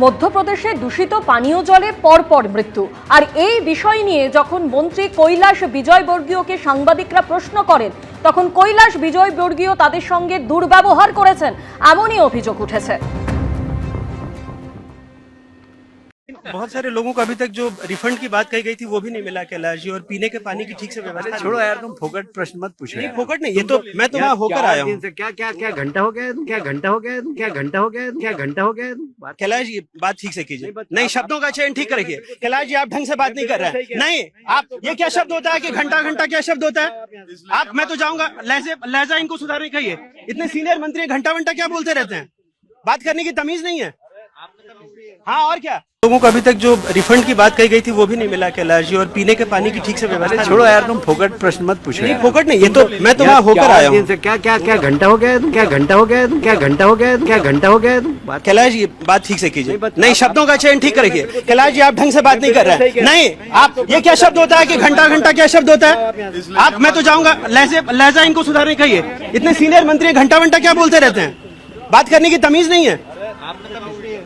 মধ্যপ্রদেশে দূষিত পানীয় জলে পরপর মৃত্যু। আর এই বিষয় নিয়ে যখন মন্ত্রী কৈলাস বিজয়বর্গীয়কে সাংবাদিকরা প্রশ্ন করেন, তখন কৈলাস বিজয়বর্গীয় তাদের সঙ্গে দুর্ব্যবহার করেছেন, এমনই অভিযোগ উঠেছে। बहुत सारे लोगों को अभी तक जो रिफंड की बात कही गई थी वो भी नहीं मिला कैलाश जी, और पीने के पानी की ठीक से व्यवस्था। छोड़ो यार, तुम फोकट प्रश्न मत पूछो। नहीं फोकट नहीं, ये तो मैं तो वहाँ होकर आया हूँ। क्या क्या क्या घंटा हो गया? क्या घंटा हो गया? क्या घंटा हो गया? क्या घंटा हो गया? कैलाश जी बात ठीक से कीजिए, नहीं शब्दों का चयन ठीक रखिए। कैलाश जी आप ढंग से बात नहीं कर रहे हैं। नहीं, आप ये क्या शब्द होता है कि घंटा घंटा क्या शब्द होता है? आप मैं तो जाऊंगा, लहजा इनको सुधारने कहिए। इतने सीनियर मंत्री घंटा घंटा क्या बोलते रहते हैं? बात करने की तमीज नहीं है। हाँ और क्या, लोगों को अभी तक जो रिफंड की बात कही गई थी वो भी नहीं मिला कैलाश जी, और पीने के पानी की ठीक से व्यवस्था। छोड़ो यार, तुम फोकट प्रश्न मत पूछो। नहीं फोकट नहीं, ये तो मैं तो वहाँ होकर आया हूँ। क्या क्या क्या घंटा हो गया? क्या घंटा हो गया? क्या घंटा हो गया? क्या घंटा हो गया? कैलाश जी बात ठीक से कीजिए, नहीं शब्दों का चयन ठीक रखिए। कैलाश जी आप ढंग से बात नहीं कर रहे हैं। नहीं, आप ये क्या शब्द होता है कि घंटा घंटा क्या शब्द होता है? आप मैं तो जाऊंगा, लहजा इनको सुधारने कहिए। इतने सीनियर मंत्री घंटा घंटा क्या बोलते रहते हैं? बात करने की तमीज नहीं है।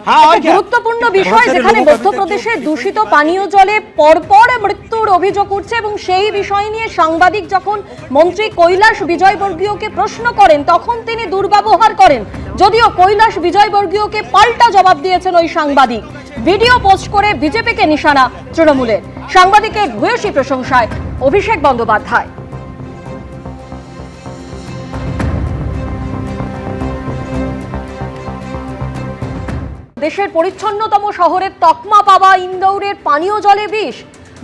हाँ और क्या, গুরুত্বপূর্ণ বিষয়, যেখানে মধ্যপ্রদেশে দূষিত পানীয় জলে পরপর মৃত্যুর অভিযোগ উঠছে এবং সেই বিষয় নিয়ে সাংবাদিক যখন মন্ত্রী কৈলাস বিজয়বর্গীয়কে প্রশ্ন করেন তখন তিনি দুর্ব্যবহার করেন। যদিও কৈলাস বিজয়বর্গীয়কে পাল্টা জবাব দিয়েছেন ওই সাংবাদিক, ভিডিও পোস্ট করে বিজেপিকে নিশানা তৃণমূলের। সাংবাদিকের ভূয়সী প্রশংসায় অভিষেক বন্দ্যোপাধ্যায়। দেশের পরিচ্ছন্নতম শহরের তকমা পাওয়া ইন্দোরের পানীয় জলে বিষ।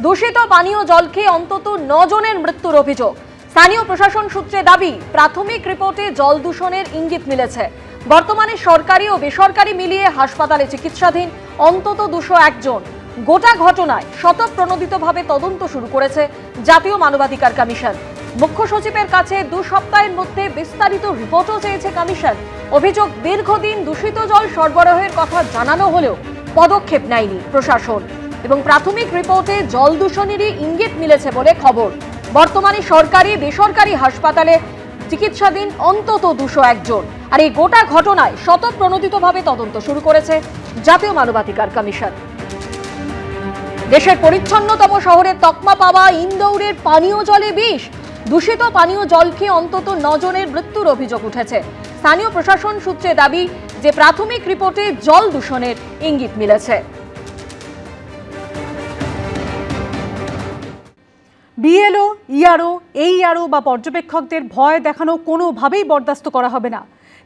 দূষিত পানীয় জল খেয়ে অন্তত 9 জনের মৃত্যুর অভিযোগ। স্থানীয় প্রশাসন সূত্রে দাবি, প্রাথমিক রিপোর্টে জল দূষণের ইঙ্গিত মিলেছে। বর্তমানে সরকারি ও বেসরকারি মিলিয়ে হাসপাতালে চিকিৎসাধীন অন্তত 201 জন। গোটা ঘটনায় স্বতঃপ্রণোদিতভাবে তদন্ত শুরু করেছে জাতীয় মানবাধিকার কমিশন। মুখ্য সচিবের কাছে 2 সপ্তাহের মধ্যে বিস্তারিত রিপোর্টও চেয়েছে কমিশন। অভিযোগ, দীর্ঘদিন দূষিত জল সরবরাহের কথা জানানো হলেও পদক্ষেপ নেয়নি প্রশাসন এবং প্রাথমিক রিপোর্টে জল দূষণেরই ইঙ্গিত মিলেছে বলে খবর। বর্তমানে সরকারি বেসরকারি হাসপাতালে চিকিৎসাধীন অন্তত 201 জন। আর এই গোটা ঘটনায় স্বতঃপ্রণোদিতভাবে তদন্ত শুরু করেছে জাতীয় মানবাধিকার কমিশন। দেশের পরিচ্ছন্নতম শহরের তকমা পাওয়া ইন্দোরের পানীয় জলে বিষ। দূষিত পানীয় জল খেয়ে অন্তত 9 জনের মৃত্যুর অভিযোগ উঠেছে। স্থানীয় প্রশাসন সূত্রে দাবি যে প্রাথমিক রিপোর্টে জল দূষণের ইঙ্গিত মিলেছে। বিএলও, ইআরও, এইআরও বা পর্যবেক্ষকদের ভয় দেখানো কোনোভাবেই বরদাস্ত করা হবে না।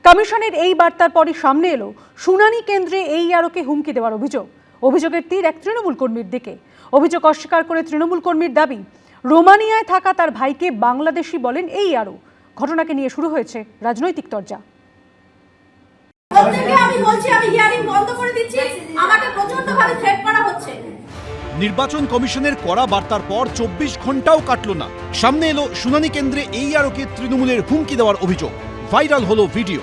কমিশনের এই বার্তার পরই সামনে এলো শুনানি কেন্দ্রে এইআরওকে হুমকি দেওয়ার অভিযোগ। অভিযোগের তীর এক তৃণমূল কর্মীর দিকে। অভিযোগ অস্বীকার করে তৃণমূল কর্মীর দাবি, রোমানিয়ায় থাকা তার ভাইকে বাংলাদেশি বলেন এইআরও। ঘটনাকে নিয়ে শুরু হয়েছে রাজনৈতিক তরজা। আমি বলছি, আমি হিয়ারিং বন্ধ করে দিচ্ছি, আমাকে প্রচন্ডভাবে থ্রেট করা হচ্ছে। নির্বাচন কমিশনের কড়া বার্তার পর 24 ঘন্টাও কাটল না, সামনে এলো শুনানি কেন্দ্রে এইআরওকে তৃণমূলের হুমকি দেওয়ার অভিযোগ। ভাইরাল হলো ভিডিও।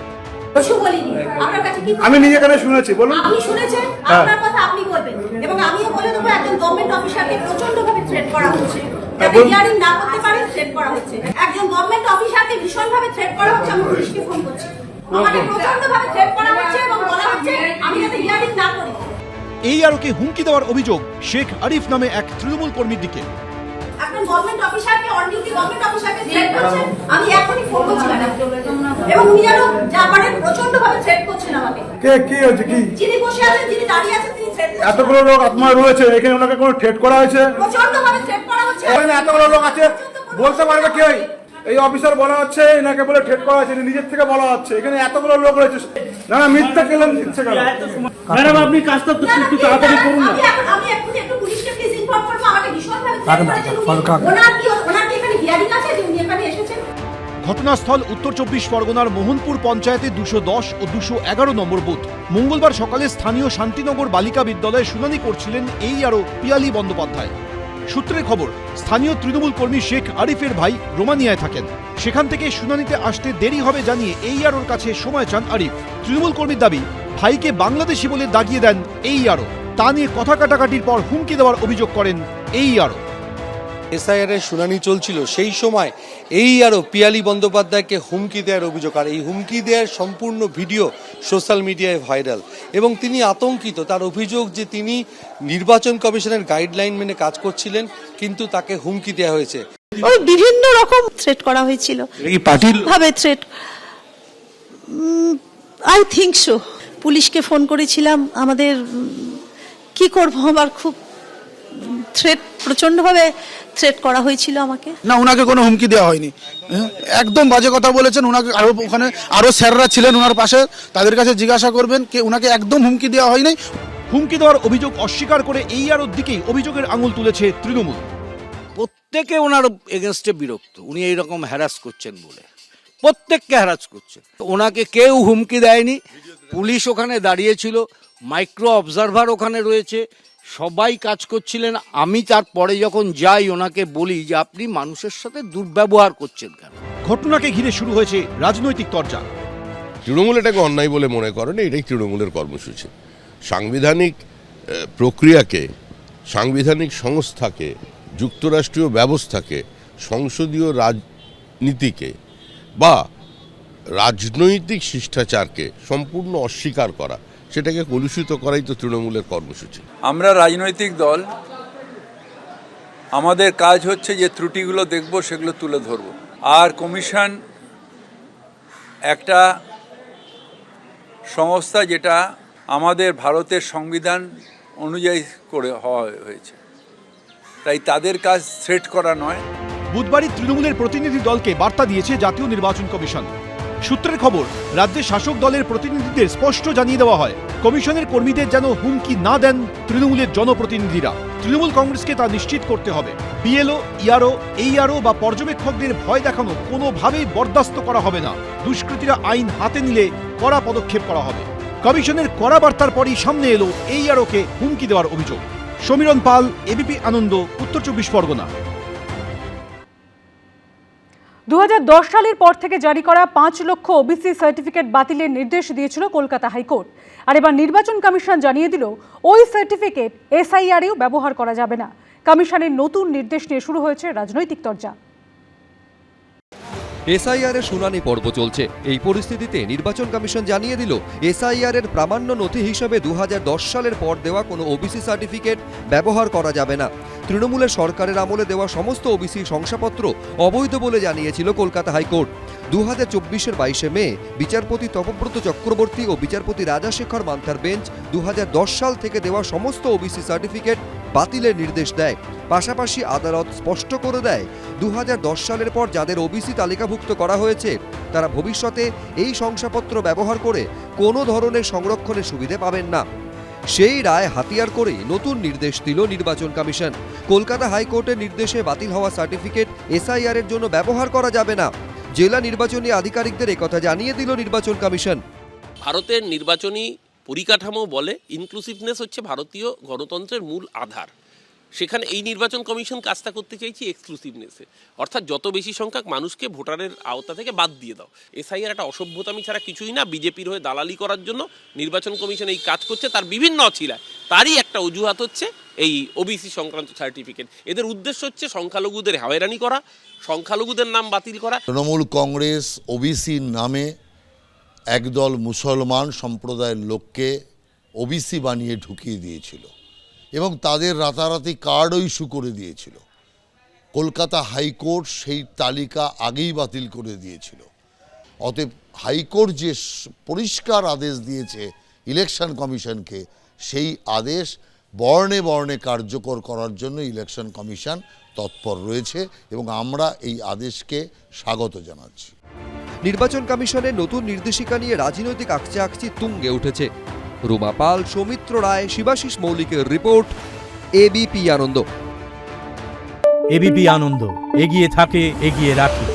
আমি নিজে কানে শুনেছি, বলুন। আপনি শুনেছেন, আপনার কথা আপনি বলবেন এবং আমিও বলে দেবো একজন গভর্নমেন্ট অফিসারকে প্রচন্ডভাবে থ্রেট করা হচ্ছে। যাতে হিয়ারিং না করতে পারে থ্রেট করা হচ্ছে। একজন গভর্নমেন্ট অফিসারকে ভীষণভাবে থ্রেট করা হচ্ছে। আমি পুলিশকে ফোন করছি, আমাকে প্রচন্ডভাবে থ্রেট করা হচ্ছে এবং বলা হচ্ছে আমি যাতে হিয়ারিং না করি। এইআরওকে হুমকি দেওয়ার অভিযোগ শেখ আরিফ নামে এক তৃণমূল কর্মীর দিকে। একজন গভর্নমেন্ট অফিসারকে, অন ডিউটি গভর্নমেন্ট অফিসারকে থ্রেট করছে। আমি এখনই ফোন করছি এবং উনি যেন যা পারেন প্রচন্ডভাবে থ্রেট করছেন আমাকে। কে কি হচ্ছে? কি যিনি বসে আছেন, যিনি দাঁড়িয়ে আছেন, তিনি থ্রেট করছেন। এতগুলো লোক আপনার রয়েছে এখানে, ওনাকে কোনো থ্রেট করা হয়েছে? প্রচন্ডভাবে থ্রেট করা হচ্ছে। এখানে এতগুলো লোক আছে, বলতে পারবে কে? এই অফিসার বলা হচ্ছে এনাকে বলে থ্রেট করা হয়েছে, নিজের থেকে বলা হচ্ছে। এখানে এতগুলো লোক রয়েছে, না না মিথ্যা কেলেন দিচ্ছে কেন? ম্যাডাম আপনি কাজটা একটু তাড়াতাড়ি করুন না। আমি একটু পুলিশকে প্লিজ ইনফর্ম করব। আমাকে ভীষণভাবে থ্রেট করেছেন। ওনার কি এখানে হিয়ারিং আছে যে উনি এখানে এসেছেন? ঘটনাস্থল উত্তর 24 পরগনার মোহনপুর পঞ্চায়েতে 210 ও 211 নম্বর বুথ। মঙ্গলবার সকালে স্থানীয় শান্তিনগর বালিকা বিদ্যালয়ে শুনানি করছিলেন এইআরও পিয়ালি বন্দ্যোপাধ্যায়। সূত্রের খবর, স্থানীয় তৃণমূল কর্মী শেখ আরিফের ভাই রোমানিয়ায় থাকেন। সেখান থেকে শুনানিতে আসতে দেরি হবে জানিয়ে এইআরওর কাছে সময় চান আরিফ। তৃণমূল কর্মীর দাবি, ভাইকে বাংলাদেশি বলে দাগিয়ে দেন এইআরও। তা নিয়ে কথা কাটাকাটির পর হুমকি দেওয়ার অভিযোগ করেন এইআরও। এসআইআর এর শুনানি চলছিল সেই সময় এই আরও পিয়ালি বন্দ্যোপাধ্যায়কে হুমকি দেওয়ার অভিযোগ, আর এই হুমকি দেওয়ার সম্পূর্ণ ভিডিও সোশ্যাল মিডিয়ায় ভাইরাল এবং তিনি আতঙ্কিত। তার অভিযোগ যে তিনি নির্বাচন কমিশনের গাইডলাইন মেনে কাজ করছিলেন কিন্তু তাকে হুমকি দেওয়া হয়েছে। ওই বিভিন্ন রকম থ্রেট করা হয়েছিল, ভাবে থ্রেট, আই থিংক সো। পুলিশকে ফোন করেছিলাম, আমাদের কি করব, আমার খুব থ্রেট, প্রচন্ডভাবে থ্রেট করা হয়েছিল আমাকে। না, ওনাকে কোনো হুমকি দেওয়া হয়নি, একদম বাজে কথা বলেছেন। ওনাকে আরো ওখানে আরো স্যাররা ছিলেন ওনার পাশে, তাদের কাছে জিজ্ঞাসা করবেন কে, ওনাকে একদম হুমকি দেওয়া হয়নি। হুমকি দেওয়ার অভিযোগ অস্বীকার করে এই আরোর দিকেই অভিযোগের আঙুল তুলেছে তৃণমূল। প্রত্যেকে ওনার এগেনস্টে বিরক্ত, উনি এইরকম হ্যারাস করছেন বলে, প্রত্যেককে হ্যারাস করছেন। ওনাকে কেউ হুমকি দেয়নি, পুলিশ ওখানে দাঁড়িয়েছিল, মাইক্রো অবজারভার ওখানে রয়েছে, সবাই কাজ করছিলেন। আমি তারপরে যখন যাই ওনাকে বলি যে আপনি মানুষের সাথে দুর্ব্যবহার করছেন কেন। ঘটনাকে ঘিরে শুরু হয়েছে রাজনৈতিক তরজা। তৃণমূল এটাকে অন্যায় বলে মনে করে না, এটাই তৃণমূলের কর্মসূচি। সাংবিধানিক প্রক্রিয়াকে, সাংবিধানিক সংস্থাকে, যুক্তরাষ্ট্রীয় ব্যবস্থাকে, সংসদীয় রাজনীতিকে বা রাজনৈতিক শিষ্টাচারকে সম্পূর্ণ অস্বীকার করা, সেটাকে কলুষিত করাই তো তৃণমূলের কর্মসূচি। আমরা রাজনৈতিক দল, আমাদের কাজ হচ্ছে যে ত্রুটিগুলো দেখব, সেগুলো তুলে ধরব। আর কমিশন একটা সংস্থা যেটা আমাদের ভারতের সংবিধান অনুযায়ী করে হওয়া হয়েছে, তাই তাদের কাজ থ্রেট করা নয়। বুধবারই তৃণমূলের প্রতিনিধি দলকে বার্তা দিয়েছে জাতীয় নির্বাচন কমিশন। সূত্রের খবর, রাজ্যের শাসক দলের প্রতিনিধিদের স্পষ্ট জানিয়ে দেওয়া হয় কমিশনের কর্মীদের যেন হুমকি না দেন তৃণমূলের জনপ্রতিনিধিরা। তৃণমূল কংগ্রেসকে তা নিশ্চিত করতে হবে। বিএলও, ইআরও, এইআরও বা পর্যবেক্ষকদের ভয় দেখানো কোনোভাবেই বরদাস্ত করা হবে না। দুষ্কৃতীরা আইন হাতে নিলে কড়া পদক্ষেপ করা হবে। কমিশনের কড়া বার্তার পরই সামনে এলো এইআরওকে হুমকি দেওয়ার অভিযোগ। সমীরণ পাল, এবিপি আনন্দ, উত্তর 24 পরগনা। 2010 সালের পর থেকে জারি করা 5 লক্ষ ওবিসি সার্টিফিকেট বাতিলের নির্দেশ দিয়েছিল কলকাতা হাইকোর্ট। আর এবার নির্বাচন কমিশন জানিয়ে দিল ওই সার্টিফিকেট এসআইআরেও ব্যবহার করা যাবে না। কমিশনের নতুন নির্দেশ নিয়ে শুরু হয়েছে রাজনৈতিক তরজা। এসআইআর এর শুনানি পর্ব চলছে। এই পরিস্থিতিতে নির্বাচন কমিশন জানিয়ে দিল এসআইআর এর প্রামাণ্য নথি হিসেবে 2010 সালের পর দেওয়া কোনো ওবিসি সার্টিফিকেট ব্যবহার করা যাবে না। তৃণমূলের সরকারের আমলে দেওয়া সমস্ত ওবিসি শংসাপত্র অবৈধ বলে জানিয়েছিল কলকাতা হাইকোর্ট। 2024-এর 22শে মে বিচারপতি তপব্রত চক্রবর্তী ও বিচারপতি রাজাশেখর মান্থার বেঞ্চ 2010 সাল থেকে দেওয়া সমস্ত ওবিসি সার্টিফিকেট বাতিলের নির্দেশ দেয়। পাশাপাশি আদালত স্পষ্ট করে দেয় 2010 সালের পর যাদের ওবিসি তালিকাভুক্ত করা হয়েছে তারা ভবিষ্যতে এই শংসাপত্র ব্যবহার করে কোনো ধরনের সংরক্ষণের সুবিধে পাবেন না। সেই রায় হাতিয়ার করে নতুন নির্দেশ দিল নির্বাচন কমিশন। কলকাতা হাইকোর্টের নির্দেশে বাতিল হওয়া সার্টিফিকেট এসআইআর এর জন্য ব্যবহার করা যাবে না। জেলা নির্বাচনী আধিকারিকদের একথা জানিয়ে দিল নির্বাচন কমিশন। ভারতের নির্বাচনী পরিকাঠামো বলে ইনক্লুসিভনেস হচ্ছে ভারতীয় গণতন্ত্রের মূল আধার। সেখানে এই নির্বাচন কমিশন কাজটা করতে চাইছে এক্সক্লুসিভনেসে, অর্থাৎ যত বেশি সংখ্যক মানুষকে ভোটারের আওতা থেকে বাদ দিয়ে দাও। এসআইআর একটা অসভ্যতামি ছাড়া কিছুই না। বিজেপির হয়ে দালালি করার জন্য নির্বাচন কমিশন এই কাজ করছে, তার বিভিন্ন অছিলায়। তারই একটা অজুহাত হচ্ছে এই ওবিসি সংক্রান্ত সার্টিফিকেট। এদের উদ্দেশ্য হচ্ছে সংখ্যালঘুদের হয়রানি করা, সংখ্যালঘুদের নাম বাতিল করা। তৃণমূল কংগ্রেস ওবিসির নামে একদল মুসলমান সম্প্রদায়ের লোককে ওবিসি বানিয়ে ঢুকিয়ে দিয়েছিল এবং তাদের রাতারাতি কার্ডও ইস্যু করে দিয়েছিল। কলকাতা হাইকোর্ট সেই তালিকা আগেই বাতিল করে দিয়েছিল। অতএব হাইকোর্ট যে পরিষ্কার আদেশ দিয়েছে ইলেকশন কমিশনকে, সেই আদেশ বর্ণে বর্ণে কার্যকর করার জন্য ইলেকশন কমিশন তৎপর রয়েছে এবং আমরা এই আদেশকে স্বাগত জানাচ্ছি। নির্বাচন কমিশনের নতুন নির্দেশিকা নিয়ে রাজনৈতিক আকচাকচি তুঙ্গে উঠেছে। রুমা পাল, সৌমিত্র রায়, শিবাশিস মৌলিকের রিপোর্ট, এবিপি আনন্দ। এবিপি আনন্দ, এগিয়ে থাকে, এগিয়ে রাখে।